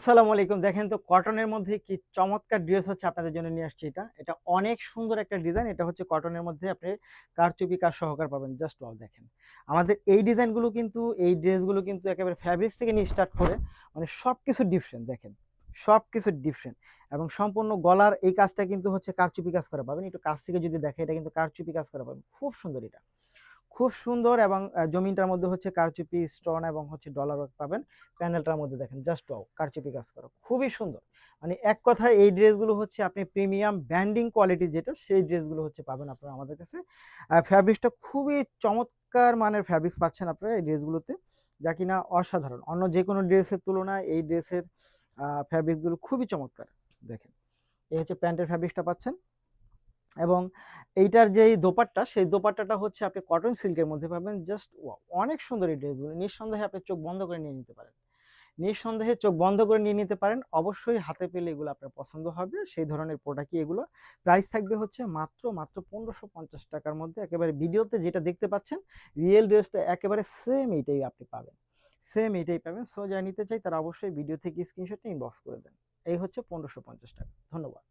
আসসালামু আলাইকুম। দেখেন তো কটনের মধ্যে কি চমৎকার ড্রেস হচ্ছে আপনাদের জন্য নিয়ে আসছি এটা। এটা অনেক সুন্দর একটা ডিজাইন। এটা হচ্ছে কটনের মধ্যে আপনি কারচুপি কাজ সহকারে পাবেন। জাস্ট ওয়াও দেখেন। আমাদের এই ডিজাইনগুলো কিন্তু এই ড্রেসগুলো কিন্তু একেবারে ফেব্রিক্স থেকে নিয়ে স্টার্ট করে মানে সবকিছু ডিফারেন্ট দেখেন। সবকিছু ডিফারেন্ট এবং সম্পূর্ণ গলার এই কাজটা কিন্তু হচ্ছে কারচুপি কাজ করা পাবেন। একটু কাছ থেকে যদি দেখেন এটা কিন্তু কারচুপি কাজ করা পাবেন। খুব সুন্দর এটা। খুব সুন্দর এবং জমিনটার মধ্যে হচ্ছে কারচুপি স্টোন এবং হচ্ছে ডলার ওয়ার্ক পাবেন। প্যানেলটার মধ্যে দেখেন জাস্ট ওয়াও কারচুপি কাজ করা। খুবই সুন্দর। মানে এক কথায় এই ড্রেসগুলো হচ্ছে আপনি প্রিমিয়াম ব্র্যান্ডিং কোয়ালিটি যেটা সেই ড্রেসগুলো হচ্ছে পাবেন আপনারা আমাদের কাছে। ফ্যাব্রিক্সটা খুবই চমৎকার মানের ফ্যাব্রিক্স পাচ্ছেন আপনারা এই ড্রেসগুলোতে। যা কিনা অসাধারণ। অন্য যেকোনো ড্রেসের তুলনায় এই ড্রেসের ফ্যাব্রিক্সগুলো খুবই চমৎকার। দেখেন। এই হচ্ছে প্যান্টের ফ্যাব্রিক্সটা পাচ্ছেন। এবং এইটার যেই দোপাট্টা, সেই দোপাট্টাটা হচ্ছে আপনি কটন সিল্কের মধ্যে পাবেন। Just wow! অনেক সুন্দর এই ড্রেসগুলো। নিঃসন্দেহে আপনি চোখ বন্ধ করে নিয়ে নিতে পারেন। নিঃসন্দেহে চোখ বন্ধ করে নিয়ে নিতে পারেন। অবশ্যই হাতে পেলে এগুলো আপনার পছন্দ হবে। সেই ধরনের প্রোডাক্টই এগুলো। প্রাইস থাকবে হচ্ছে মাত্র ৳১৫৫০ মধ্যে। একেবারে ভিডিওতে যেটা দেখতে পাচ্ছেন, রিয়েল ড্রেসটা একেবারে সেম এইটাই আপনি পাবেন। সেম এইটাই পাবেন। সো যারা নিতে চায় তারা অবশ্যই ভিডিও থেকে স্ক্রিনশট নিয়ে ইনবক্স করে দেন। এই হচ্ছে ৳১৫৫০। ধন্যবাদ।